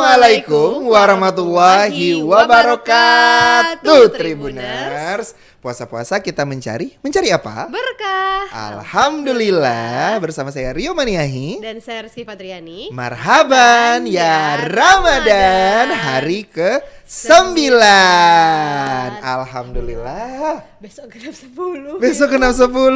Assalamualaikum warahmatullahi wabarakatuh, Tribuners. Puasa-puasa kita mencari apa? Berkah. Alhamdulillah, bersama saya Rio Maniahi Dan saya Rizky Fadriani. Marhaban ya Ramadan, hari ke-9. Alhamdulillah. Besok genap 10.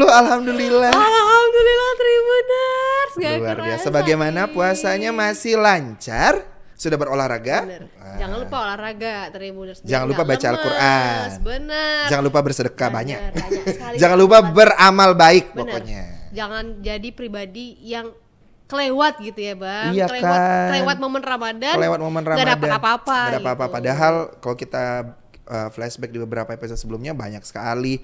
Alhamdulillah. Alhamdulillah, Tribuners. Luar biasa. Bagaimana puasanya, masih lancar? Sudah berolahraga? Bener. Jangan lupa olahraga, Tribuners. Jangan lupa baca Al-Quran. Benar. Jangan lupa bersedekah banyak. Sekali Jangan lupa beramal baik. Bener. Pokoknya. Jangan jadi pribadi yang kelewat gitu ya, Bang. Iya kan. Kelewat momen Ramadan. Gak dapat apa-apa. Gak dapat apa-apa. Gitu. Padahal kalau kita flashback di beberapa episode sebelumnya, banyak sekali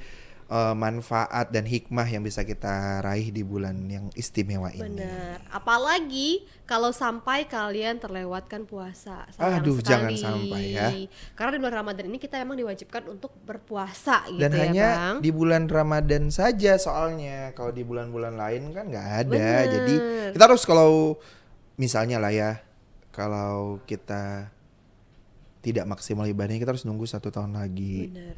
manfaat dan hikmah yang bisa kita raih di bulan yang istimewa ini. Benar. Apalagi kalau sampai kalian terlewatkan puasa. Aduh, sekali. jangan sampai ya. Karena di bulan Ramadan ini kita emang diwajibkan untuk berpuasa gitu Dan ya, hanya Bang. di bulan Ramadan saja soalnya. Kalau di bulan-bulan lain kan nggak ada. Bener. Jadi kita harus, kalau misalnya lah ya, kalau kita tidak maksimal ibadahnya, kita harus nunggu 1 tahun lagi. Benar.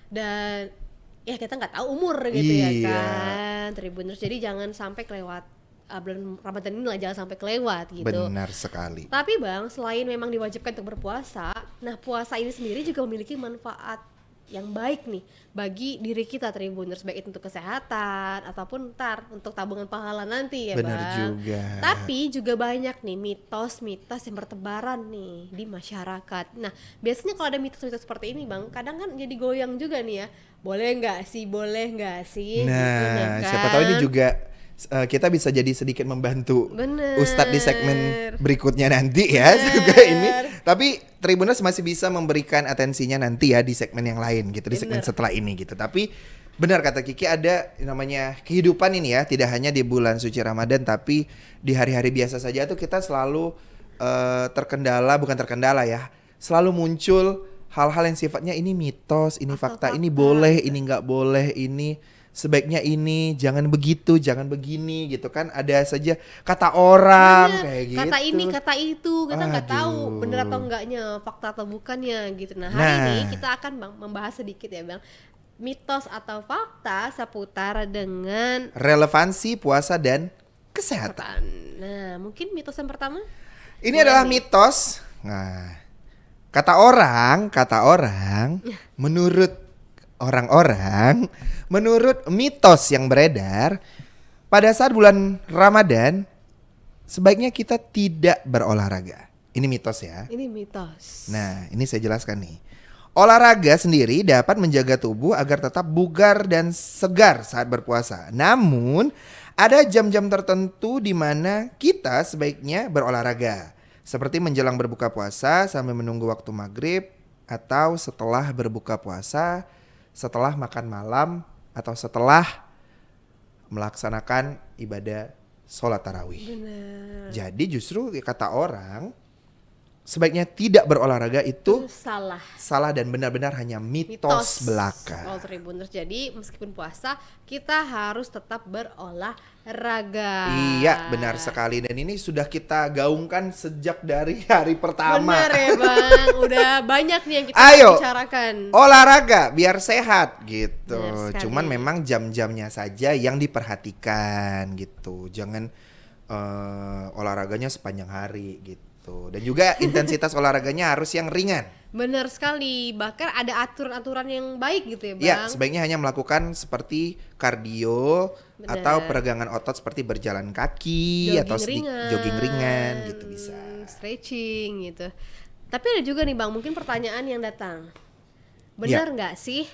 Dan ya kita nggak tahu umur gitu Iya. ya kan, Tribuners. Jadi jangan sampai kelewat bulan Ramadan ini lah, jangan sampai kelewat gitu. Benar sekali. Tapi Bang, selain memang diwajibkan untuk berpuasa, nah puasa ini sendiri juga memiliki manfaat yang baik nih bagi diri kita, Tribuners, baik itu untuk kesehatan ataupun untuk tabungan pahala nanti ya, Benar Bang. juga. Tapi juga banyak nih mitos-mitos yang bertebaran nih di masyarakat. Nah, biasanya kalau ada mitos-mitos seperti ini, Bang, kadang kan jadi goyang juga nih ya. Boleh nggak sih? Nah, gitu, siapa tahu ini juga kita bisa jadi sedikit membantu Bener. Ustadz di segmen berikutnya nanti ya juga ini. Tapi Tribuners masih bisa memberikan atensinya nanti ya di segmen yang lain gitu, di segmen setelah ini gitu. Tapi benar kata Kiki, ada namanya kehidupan ini ya, tidak hanya di bulan suci Ramadan, tapi di hari-hari biasa saja tuh kita selalu bukan terkendala ya, selalu muncul hal-hal yang sifatnya ini mitos, ini fakta, ini boleh, ini nggak boleh, ini sebaiknya ini, jangan begitu, jangan begini gitu kan. Ada saja kata orang. Bener. Kayak gitu. Kata ini, kata itu, kita nggak tahu Aduh. bener atau enggaknya, fakta atau bukannya gitu. Nah, hari ini kita akan membahas sedikit ya, Bang, mitos atau fakta seputar dengan relevansi puasa dan kesehatan. Nah, mungkin mitos yang pertama Ini adalah mitos. Nah, kata orang, menurut orang-orang, menurut mitos yang beredar, pada saat bulan Ramadan sebaiknya kita tidak berolahraga. Ini mitos ya. Ini mitos. Nah, ini saya jelaskan nih. Olahraga sendiri dapat menjaga tubuh agar tetap bugar dan segar saat berpuasa. Namun, ada jam-jam tertentu di mana kita sebaiknya berolahraga. Seperti menjelang berbuka puasa sambil menunggu waktu maghrib, atau setelah berbuka puasa, setelah makan malam, atau setelah melaksanakan ibadah sholat tarawih. Benar. Jadi justru kata orang, sebaiknya tidak berolahraga itu salah dan benar-benar hanya mitos belaka. Oh, Tribuners. Jadi meskipun puasa kita harus tetap berolahraga. Iya, benar sekali. Dan ini sudah kita gaungkan sejak dari hari pertama. Benar ya, Bang. Udah banyak nih yang kita bicarakan. Olahraga biar sehat gitu. Benar sekali. Cuman memang jam-jamnya saja yang diperhatikan gitu. Jangan olahraganya sepanjang hari gitu. Dan juga intensitas olahraganya harus yang ringan. Benar sekali. Bahkan ada aturan-aturan yang baik gitu ya, Bang. Ya, sebaiknya hanya melakukan seperti kardio. Bener. Atau peregangan otot seperti berjalan kaki, atau jogging ringan gitu bisa. Stretching gitu. Tapi ada juga nih, Bang, mungkin pertanyaan yang datang. Benar nggak sih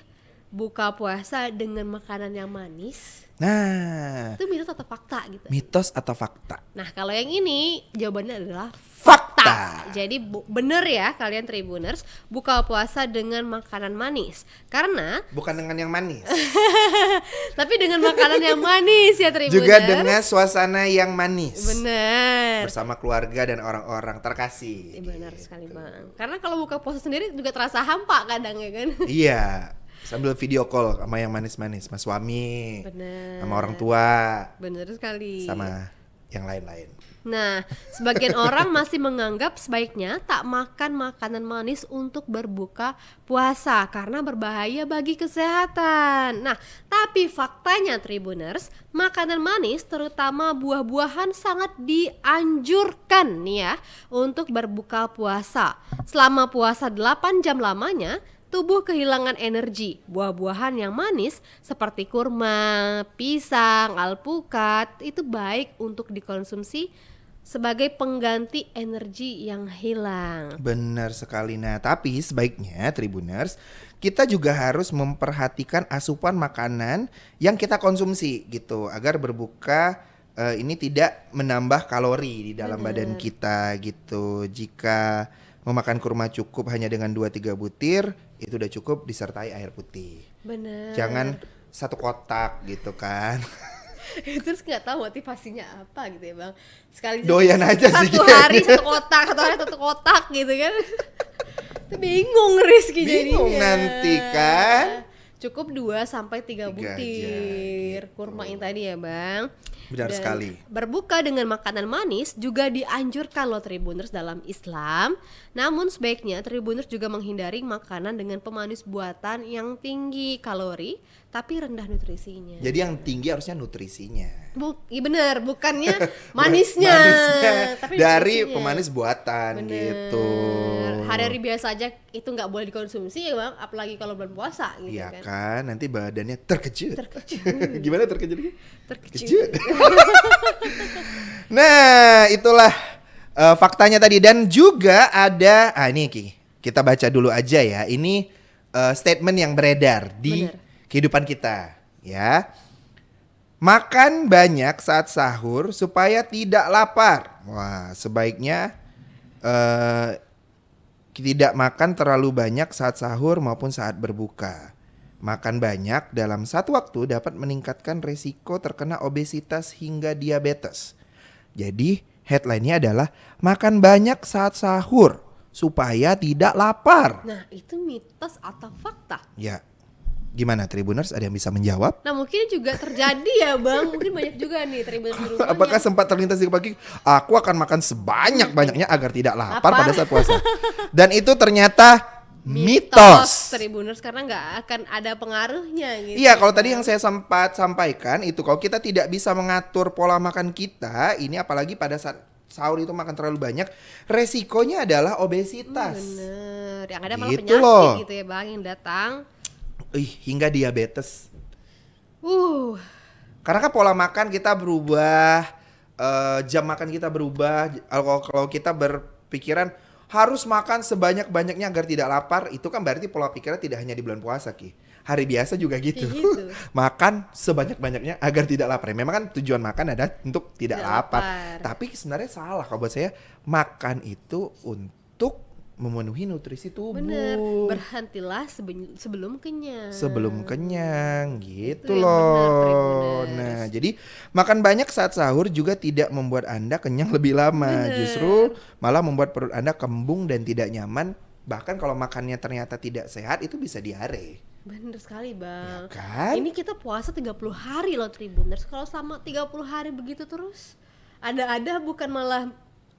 buka puasa dengan makanan yang manis? Nah, Itu mitos atau fakta gitu? mitos atau fakta? Nah, kalau yang ini jawabannya adalah Fakta. Jadi bener ya kalian Tribuners, buka puasa dengan makanan manis. Karena Bukan dengan yang manis. tapi dengan makanan yang manis ya, Tribuners. Juga dengan suasana yang manis. Bener. Bersama keluarga dan orang-orang terkasih. Benar sekali, Bang. Karena kalau buka puasa sendiri juga terasa hampa kadang ya kan. Iya. Sambil video call sama yang manis-manis, sama suami, Bener. sama orang tua, Bener sekali. sama yang lain-lain. Nah, sebagian orang masih menganggap sebaiknya tak makan makanan manis untuk berbuka puasa karena berbahaya bagi kesehatan. Nah, tapi faktanya Tribuners, makanan manis terutama buah-buahan sangat dianjurkan nih ya untuk berbuka puasa. Selama puasa 8 jam lamanya, tubuh kehilangan energi. Buah-buahan yang manis seperti kurma, pisang, alpukat itu baik untuk dikonsumsi sebagai pengganti energi yang hilang. Benar sekali. Nah, tapi sebaiknya Tribuners, kita juga harus memperhatikan asupan makanan yang kita konsumsi gitu agar berbuka ini tidak menambah kalori di dalam badan kita gitu. Jika memakan kurma cukup hanya dengan 2-3 butir, itu udah cukup disertai air putih. Benar. Jangan satu kotak gitu kan. Terus nggak tahu motivasinya apa gitu ya bang. Sekali Doyan aja sih satu hari satu kotak, satu hari satu kotak gitu kan. Itu bingung Rizky jadinya. Bingung nanti kan. Cukup 2-3 butir aja, kurma yang tadi ya bang. Benar Dan sekali. berbuka dengan makanan manis juga dianjurkan loh Tribuners dalam Islam. Namun sebaiknya Tribuners juga menghindari makanan dengan pemanis buatan yang tinggi kalori tapi rendah nutrisinya. Jadi yang tinggi harusnya nutrisinya. Iya bener, bukannya manisnya, tapi dari nutrisinya. pemanis buatan Bener. gitu. Hari-hari biasa aja itu nggak boleh dikonsumsi ya bang, apalagi kalau bulan puasa gitu Iya kan. kan, nanti badannya terkejut. Terkejut. Gimana terkejut? Terkejut. Nah, itulah faktanya tadi. Dan juga ada, ini Ki, kita baca dulu aja ya. Ini statement yang beredar di kehidupan kita, ya. Makan banyak saat sahur supaya tidak lapar. Wah, sebaiknya tidak makan terlalu banyak saat sahur maupun saat berbuka. Makan banyak dalam satu waktu dapat meningkatkan resiko terkena obesitas hingga diabetes. Jadi headline-nya adalah makan banyak saat sahur supaya tidak lapar. Nah itu mitos atau fakta? Ya, gimana Tribuners? Ada yang bisa menjawab? Nah mungkin juga terjadi ya bang, mungkin banyak juga nih Tribuners di rumah. Apakah sempat terlintas di pagi? Aku akan makan sebanyak-banyaknya agar tidak lapar pada saat puasa. Dan itu ternyata mitos. Tribuners karena nggak akan ada pengaruhnya gitu. Iya, kalau tadi yang saya sempat sampaikan itu kalau kita tidak bisa mengatur pola makan kita, ini apalagi pada saat sahur itu makan terlalu banyak, resikonya adalah obesitas. Bener, yang ada malah Gitu penyakit loh. gitu ya bang yang datang. Hingga diabetes. Uh, Karena kan pola makan kita berubah, jam makan kita berubah. Kalau kita berpikiran harus makan sebanyak-banyaknya agar tidak lapar, itu kan berarti pola pikirnya tidak hanya di bulan puasa Ki. Hari biasa juga gitu. Makan sebanyak-banyaknya agar tidak lapar. Memang kan tujuan makan adalah untuk tidak lapar. Tapi sebenarnya salah kalau buat saya. Makan itu untuk memenuhi nutrisi tubuh. bener, berhentilah sebelum kenyang. Sebelum kenyang gitu Itu yang loh. benar, Tribuners. Nah, jadi makan banyak saat sahur juga tidak membuat Anda kenyang lebih lama. Justru malah membuat perut Anda kembung dan tidak nyaman. Bahkan kalau makannya ternyata tidak sehat, itu bisa diare. Bener sekali bang. Ya kan? Ini kita puasa 30 hari loh Tribuners. Kalau sama 30 hari begitu terus, ada bukan malah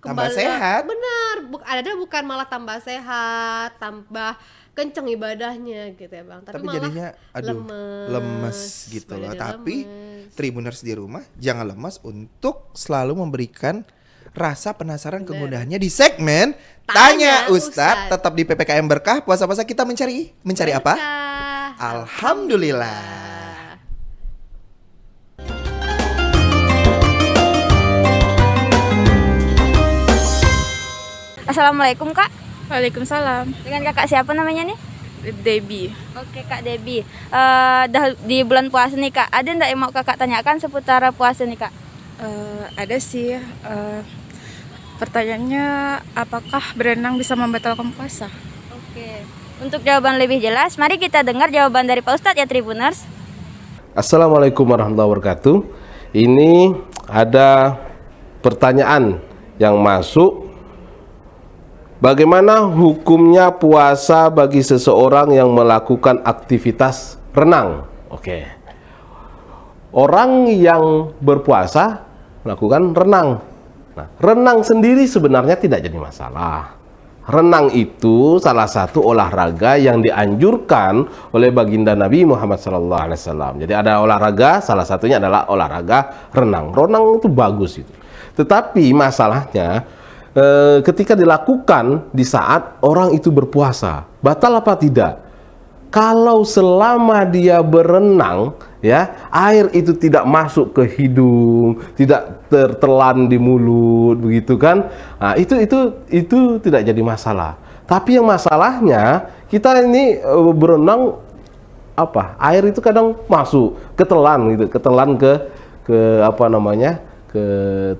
Tambah sehat. Bener, ada bukan malah tambah sehat, tambah kenceng ibadahnya gitu ya bang. Tapi malah jadinya lemes gitu loh. Tapi Tribuners di rumah jangan lemes untuk selalu memberikan rasa penasaran kemudahannya di segmen Tanya Ustadz. Tetap di PPKM Berkah. Puasa-puasa kita mencari apa? Alhamdulillah. Assalamualaikum Kak. Waalaikumsalam. Dengan kakak siapa namanya nih? Debbie. Oke Kak Debbie. Di bulan puasa nih Kak, ada nggak yang mau kakak tanyakan seputar puasa nih Kak? Ada sih. Pertanyaannya, apakah berenang bisa membatalkan puasa? Oke. Untuk jawaban lebih jelas, mari kita dengar jawaban dari Pak Ustadz ya Tribuners. Assalamualaikum warahmatullahi wabarakatuh. Ini ada pertanyaan yang masuk. Bagaimana hukumnya puasa bagi seseorang yang melakukan aktivitas renang? Oke. Orang yang berpuasa melakukan renang. Nah, renang sendiri sebenarnya tidak jadi masalah. Renang itu salah satu olahraga yang dianjurkan oleh baginda Nabi Muhammad SAW. Jadi ada olahraga, salah satunya adalah olahraga renang. Renang itu bagus itu. Tetapi masalahnya ketika dilakukan di saat orang itu berpuasa, batal apa tidak? Kalau selama dia berenang, ya, air itu tidak masuk ke hidung, tidak tertelan di mulut, begitu kan? Nah, itu tidak jadi masalah. Tapi yang masalahnya kita ini berenang apa? Air itu kadang masuk, ketelan gitu, ketelan ke apa namanya? Ke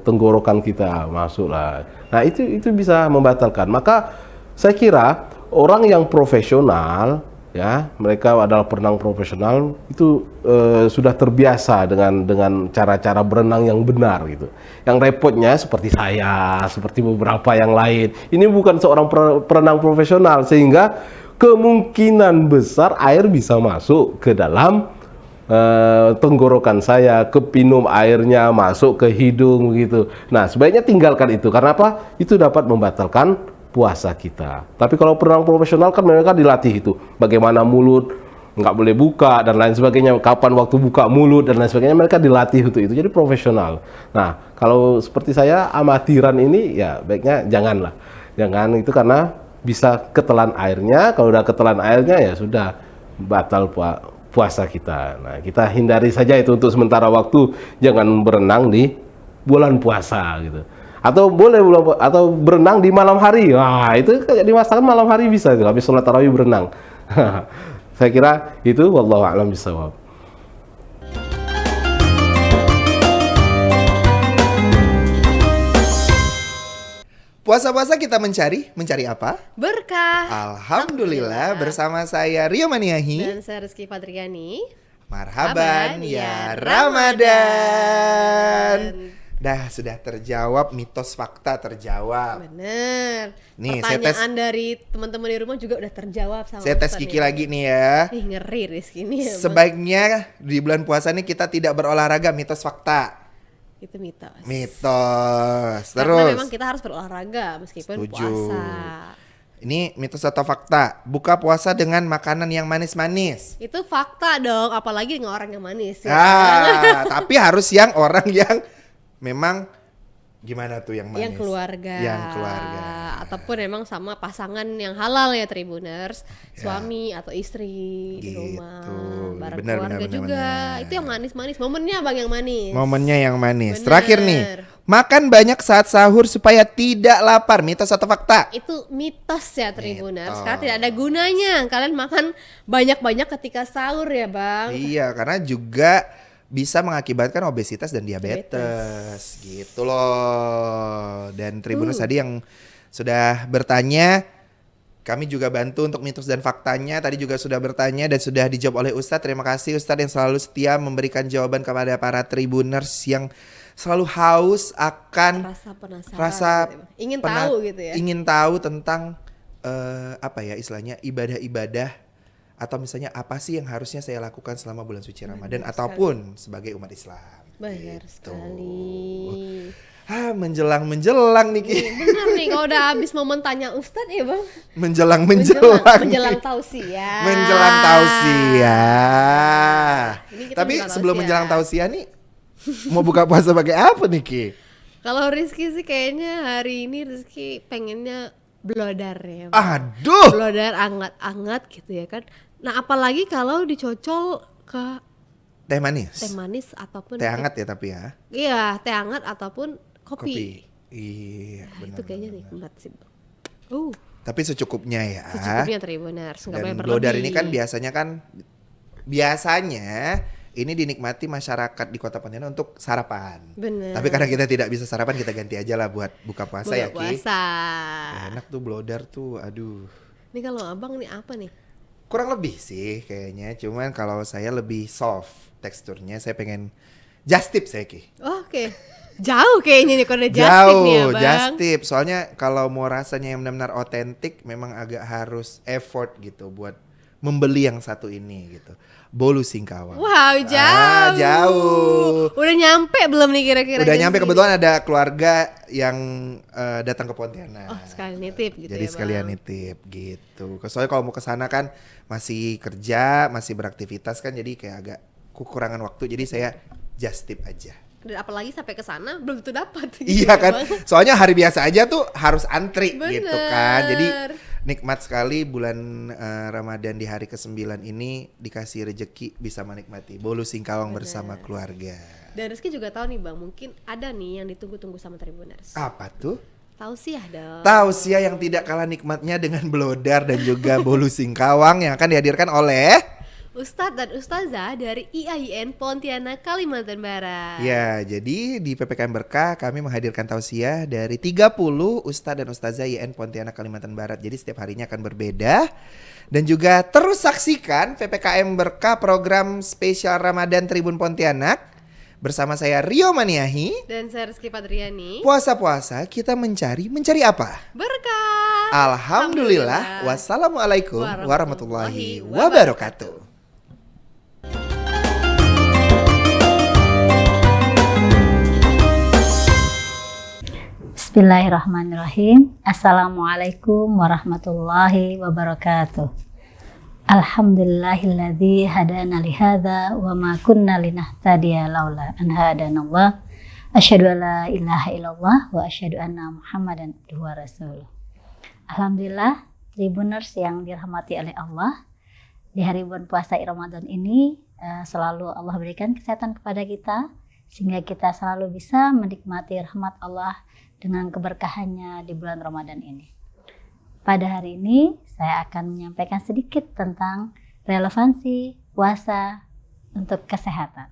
tenggorokan kita masuklah. Nah, itu bisa membatalkan. Maka saya kira orang yang profesional, ya, mereka adalah perenang profesional itu sudah terbiasa dengan cara-cara berenang yang benar gitu. Yang repotnya seperti saya, seperti beberapa yang lain, ini bukan seorang perenang profesional sehingga kemungkinan besar air bisa masuk ke dalam tenggorokan saya, kepinum airnya masuk ke hidung begitu. Nah, sebaiknya tinggalkan itu karena apa? Itu dapat membatalkan puasa kita. Tapi kalau perenang profesional kan mereka dilatih itu, bagaimana mulut nggak boleh buka dan lain sebagainya, kapan waktu buka mulut dan lain sebagainya, mereka dilatih untuk itu. Jadi profesional. Nah, kalau seperti saya amatiran ini ya baiknya janganlah. Jangan itu karena bisa ketelan airnya. Kalau udah ketelan airnya ya sudah batal puasa kita. Nah, kita hindari saja itu untuk sementara waktu, jangan berenang di bulan puasa gitu. Atau boleh atau berenang di malam hari. Wah, itu kayak di masakan malam hari bisa itu, habis sholat tarawih berenang. Saya kira itu wallahu a'lam bishawab. Puasa-puasa kita mencari apa? Berkah. Alhamdulillah, bersama saya Rio Maniahi. Dan saya Rizky Fadriani. Marhaban ya Ramadan. Dah sudah terjawab, mitos fakta terjawab. Bener. Nih, pertanyaan dari teman-teman di rumah juga udah terjawab sama Saya tes Ustaz Kiki nih. lagi nih ya. Ih, ngeri Rizky ini ya, Bang. Sebaiknya di bulan puasa ini kita tidak berolahraga, mitos fakta. Itu mitos. Mitos. Karena Terus. memang kita harus berolahraga meskipun Setuju. puasa. Ini mitos atau fakta? Buka puasa dengan makanan yang manis-manis. Itu fakta dong, apalagi dengan orang yang manis ya. Tapi harus yang orang yang memang gimana tuh yang manis? Yang keluarga. Yang keluarga. Ataupun memang sama pasangan yang halal ya Tribuners, Ya. suami atau istri di Gitu. rumah, bareng Benar, keluarga benar, juga. benar. Itu yang manis-manis, momennya Bang yang manis. Momennya yang manis. Bener. Terakhir nih, makan banyak saat sahur supaya tidak lapar. Mitos atau fakta? Itu mitos ya Tribuners, Mitos. karena tidak ada gunanya kalian makan banyak-banyak ketika sahur ya Bang. Iya, karena juga bisa mengakibatkan obesitas dan diabetes. Gitu loh. Dan Tribuners tadi yang sudah bertanya, kami juga bantu untuk mitos dan faktanya. Tadi juga sudah bertanya dan sudah dijawab oleh Ustadz. Terima kasih Ustadz yang selalu setia memberikan jawaban kepada para Tribuners yang selalu haus akan Rasa penasaran, rasa gitu ya, Bang. Ingin tahu gitu ya. Ingin tahu tentang apa ya istilahnya ibadah-ibadah atau misalnya apa sih yang harusnya saya lakukan selama bulan suci Ramadan ataupun sebagai umat Islam. Benar Gitu. sekali. Menjelang nih Ki. Benar nih, kalau udah habis momen tanya Ustadz ya Bang. Menjelang Menjelang tausiah. Menjelang tausiah. Ini kita Tapi menjelang sebelum tausiah. menjelang tausiah nih mau buka puasa pakai apa nih Ki? Kalau Rizky sih kayaknya hari ini Rizky pengennya blodar ya Bang. Aduh. Blodar anget-anget gitu ya kan. Nah apalagi kalau dicocol ke Teh manis. teh manis ataupun Teh hangat ya tapi ya. Iya, teh hangat ataupun kopi. Kopi. Iya, Nah, benar. itu kayaknya nikmat sih Bang. Tapi secukupnya ya. Secukupnya Tribuners, nggak boleh Dan berlebih. blodar ini kan biasanya ini dinikmati masyarakat di Kota Pontianak untuk sarapan. Bener. Tapi karena kita tidak bisa sarapan, kita ganti aja lah buat buka puasa ya Ki. puasa. Enak tuh blodar tuh, aduh. Ini kalau abang nih apa nih? Kurang lebih sih kayaknya, cuman kalau saya lebih soft teksturnya, saya pengen just tip saya Ki. Oke. Jauh kayaknya nih kalau ada just tip nih ya Bang. Just tip. Soalnya kalau mau rasanya yang benar-benar otentik memang agak harus effort gitu buat membeli yang satu ini gitu. Bolu Singkawang. Wow, jauh. Jauh. Udah nyampe belum nih kira-kira? Udah jam nyampe, segini? kebetulan ada keluarga yang datang ke Pontianak. Oh, sekalian nitip gitu Jadi ya, sekalian Bang. nitip gitu. Soalnya kalau mau ke sana kan masih kerja, masih beraktivitas kan, jadi kayak agak kekurangan waktu. Jadi saya just tip aja. Dan apalagi sampai ke sana belum tentu dapat. Iya kan? Bang. Soalnya hari biasa aja tuh harus antri Bener. gitu kan. Jadi nikmat sekali bulan Ramadan di hari ke-9 ini dikasih rejeki bisa menikmati bolu Singkawang bersama keluarga. Dan Rizky juga tahu nih Bang, mungkin ada nih yang ditunggu-tunggu sama Tribuners. Apa tuh? Tausiah dong. Tausiah yang tidak kalah nikmatnya dengan blodar dan juga bolu Singkawang yang akan dihadirkan oleh Ustadz dan Ustazah dari IAIN Pontianak, Kalimantan Barat. ya, jadi di PPKM Berkah kami menghadirkan tausiah dari 30 Ustadz dan Ustazah IAIN Pontianak Kalimantan Barat. Jadi setiap harinya akan berbeda. Dan juga terus saksikan PPKM Berkah program spesial Ramadan Tribun Pontianak bersama saya Rio Maniahi. Dan saya Rizky Padriani. Puasa-puasa kita mencari apa? Berkah. Alhamdulillah. Wassalamualaikum warahmatullahi wabarakatuh. Bismillahirrahmanirrahim. Assalamualaikum warahmatullahi wabarakatuh. Alhamdulillahilladzi hadana lihadza wa ma kunna linahtadiya laula an hadanallah. Asyhadu an la ilaha illallah wa asyhadu anna Muhammadan abduhu wa rasuluh. Alhamdulillah, Tribuners yang dirahmati oleh Allah, di hari bulan puasa Ramadan ini selalu Allah berikan kesehatan kepada kita sehingga kita selalu bisa menikmati rahmat Allah dengan keberkahannya di bulan Ramadan ini. Pada hari ini saya akan menyampaikan sedikit tentang relevansi puasa untuk kesehatan.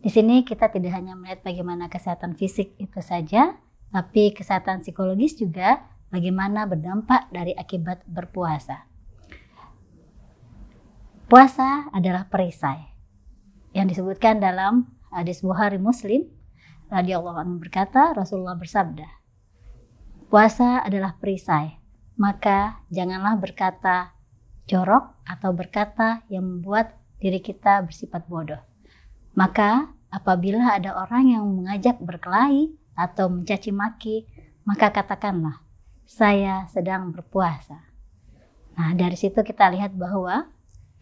Di sini kita tidak hanya melihat bagaimana kesehatan fisik itu saja, tapi kesehatan psikologis juga bagaimana berdampak dari akibat berpuasa. Puasa adalah perisai yang disebutkan dalam hadis Bukhari Muslim radhiyallahu anhu berkata, Rasulullah bersabda, puasa adalah perisai, maka janganlah berkata jorok atau berkata yang membuat diri kita bersifat bodoh. Maka apabila ada orang yang mengajak berkelahi atau mencaci maki, maka katakanlah, saya sedang berpuasa. Nah, dari situ kita lihat bahwa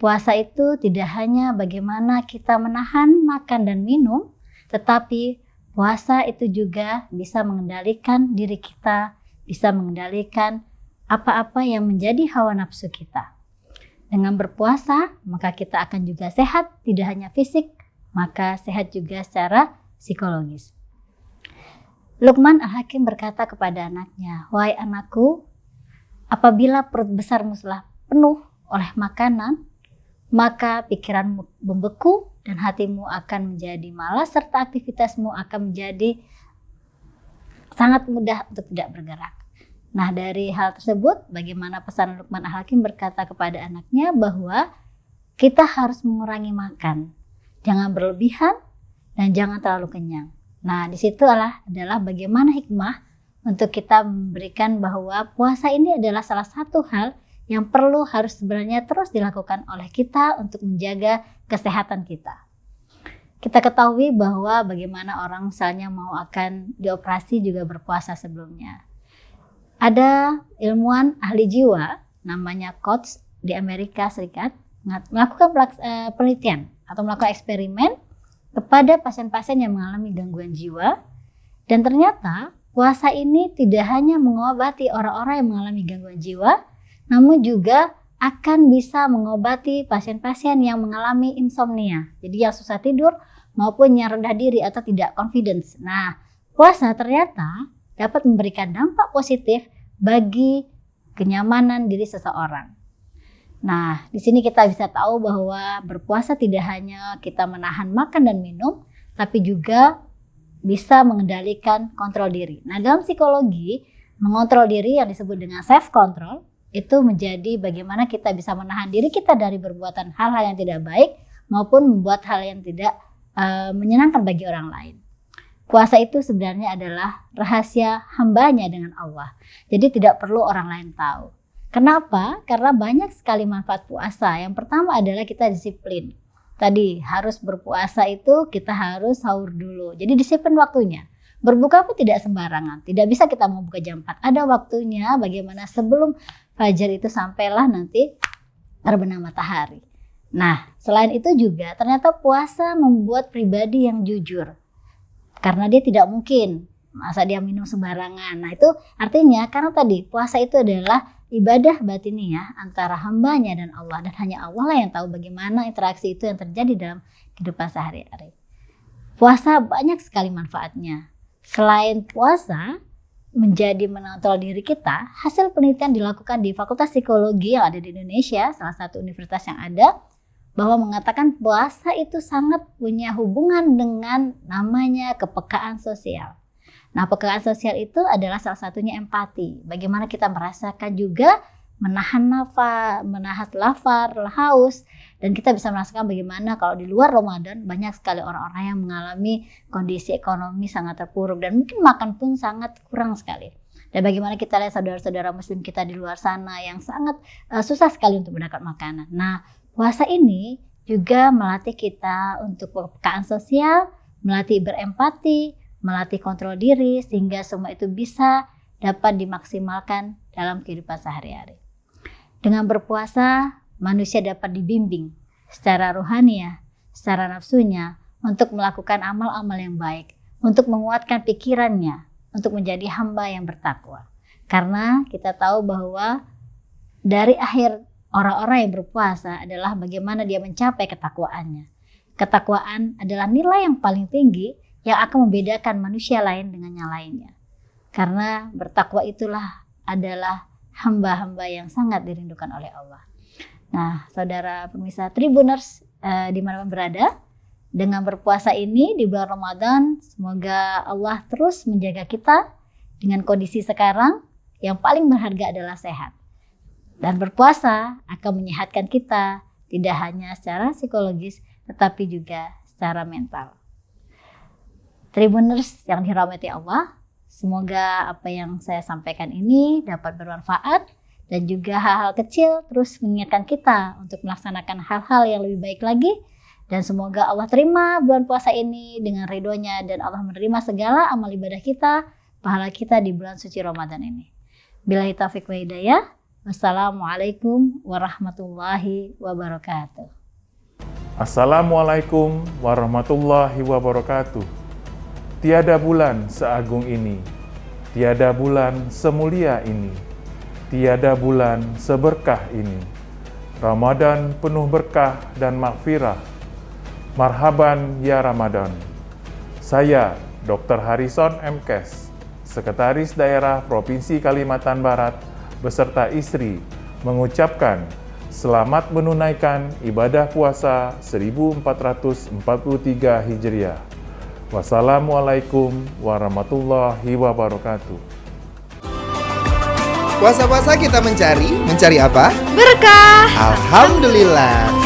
puasa itu tidak hanya bagaimana kita menahan makan dan minum, tetapi puasa itu juga bisa mengendalikan diri kita, bisa mengendalikan apa-apa yang menjadi hawa nafsu kita. Dengan berpuasa, maka kita akan juga sehat, tidak hanya fisik, maka sehat juga secara psikologis. Luqman Al-Hakim berkata kepada anaknya, wahai anakku, apabila perut besarmu telah penuh oleh makanan, maka pikiranmu membeku dan hatimu akan menjadi malas serta aktivitasmu akan menjadi sangat mudah untuk tidak bergerak. Nah, dari hal tersebut, bagaimana pesan Luqman Al-Hakim berkata kepada anaknya bahwa kita harus mengurangi makan, jangan berlebihan dan jangan terlalu kenyang. Nah, di situ adalah bagaimana hikmah untuk kita memberikan bahwa puasa ini adalah salah satu hal yang harus sebenarnya terus dilakukan oleh kita untuk menjaga kesehatan kita. Kita ketahui bahwa bagaimana orang misalnya mau akan dioperasi juga berpuasa sebelumnya. Ada ilmuwan ahli jiwa namanya Coates di Amerika Serikat melakukan penelitian atau melakukan eksperimen kepada pasien-pasien yang mengalami gangguan jiwa, dan ternyata puasa ini tidak hanya mengobati orang-orang yang mengalami gangguan jiwa, namun juga akan bisa mengobati pasien-pasien yang mengalami insomnia. Jadi yang susah tidur maupun yang rendah diri atau tidak confidence. Nah, puasa ternyata dapat memberikan dampak positif bagi kenyamanan diri seseorang. Nah, di sini kita bisa tahu bahwa berpuasa tidak hanya kita menahan makan dan minum, tapi juga bisa mengendalikan kontrol diri. Nah, dalam psikologi, mengontrol diri yang disebut dengan self control itu menjadi bagaimana kita bisa menahan diri kita dari berbuatan hal-hal yang tidak baik maupun membuat hal yang tidak menyenangkan bagi orang lain. Puasa itu sebenarnya adalah rahasia hambanya dengan Allah. Jadi tidak perlu orang lain tahu. Kenapa? Karena banyak sekali manfaat puasa. Yang pertama adalah kita disiplin. Tadi harus berpuasa itu kita harus sahur dulu. Jadi disiplin waktunya. Berbuka pun tidak sembarangan. Tidak bisa kita mau buka jam 4. Ada waktunya bagaimana sebelum fajar itu sampailah nanti terbenam matahari. Nah, selain itu juga ternyata puasa membuat pribadi yang jujur. Karena dia tidak mungkin masa dia minum sembarangan. Nah, itu artinya karena tadi puasa itu adalah ibadah batiniah antara hambanya dan Allah, dan hanya Allah lah yang tahu bagaimana interaksi itu yang terjadi dalam kehidupan sehari-hari. Puasa banyak sekali manfaatnya. Selain puasa menjadi mengontrol diri kita, hasil penelitian dilakukan di Fakultas Psikologi yang ada di Indonesia, salah satu universitas yang ada, bahwa mengatakan puasa itu sangat punya hubungan dengan namanya kepekaan sosial. Nah, pekaan sosial itu adalah salah satunya empati. Bagaimana kita merasakan juga menahan nafas, menahan lapar, haus, dan kita bisa merasakan bagaimana kalau di luar Ramadan banyak sekali orang-orang yang mengalami kondisi ekonomi sangat terpuruk dan mungkin makan pun sangat kurang sekali. Dan bagaimana kita lihat saudara-saudara muslim kita di luar sana yang sangat susah sekali untuk mendapat makanan. Nah, puasa ini juga melatih kita untuk kepekaan sosial, melatih berempati, melatih kontrol diri sehingga semua itu bisa dapat dimaksimalkan dalam kehidupan sehari-hari. Dengan berpuasa, manusia dapat dibimbing secara rohaniah, secara nafsunya untuk melakukan amal-amal yang baik, untuk menguatkan pikirannya, untuk menjadi hamba yang bertakwa. Karena kita tahu bahwa dari akhir orang-orang yang berpuasa adalah bagaimana dia mencapai ketakwaannya. Ketakwaan adalah nilai yang paling tinggi yang akan membedakan manusia lain dengan yang lainnya. Karena bertakwa itulah adalah hamba-hamba yang sangat dirindukan oleh Allah. Nah, saudara pemirsa Tribuners dimanapun berada, dengan berpuasa ini di bulan Ramadan, semoga Allah terus menjaga kita dengan kondisi sekarang yang paling berharga adalah sehat. Dan berpuasa akan menyehatkan kita tidak hanya secara psikologis, tetapi juga secara mental. Tribuners yang dirahmati Allah, semoga apa yang saya sampaikan ini dapat bermanfaat dan juga hal-hal kecil terus mengingatkan kita untuk melaksanakan hal-hal yang lebih baik lagi. Dan semoga Allah terima bulan puasa ini dengan ridhonya dan Allah menerima segala amal ibadah kita, pahala kita di bulan suci Ramadan ini. Billahi taufiq wa hidayah. Wassalamualaikum warahmatullahi wabarakatuh. Assalamualaikum warahmatullahi wabarakatuh. Tiada bulan seagung ini, tiada bulan semulia ini, tiada bulan seberkah ini. Ramadan penuh berkah dan maghfirah. Marhaban ya Ramadan. Saya, Dr. Harrison M. Kes, Sekretaris Daerah Provinsi Kalimantan Barat, beserta istri, mengucapkan selamat menunaikan ibadah puasa 1443 Hijriah. Wassalamualaikum warahmatullahi wabarakatuh. Puasa-puasa kita mencari apa? Berkah. Alhamdulillah.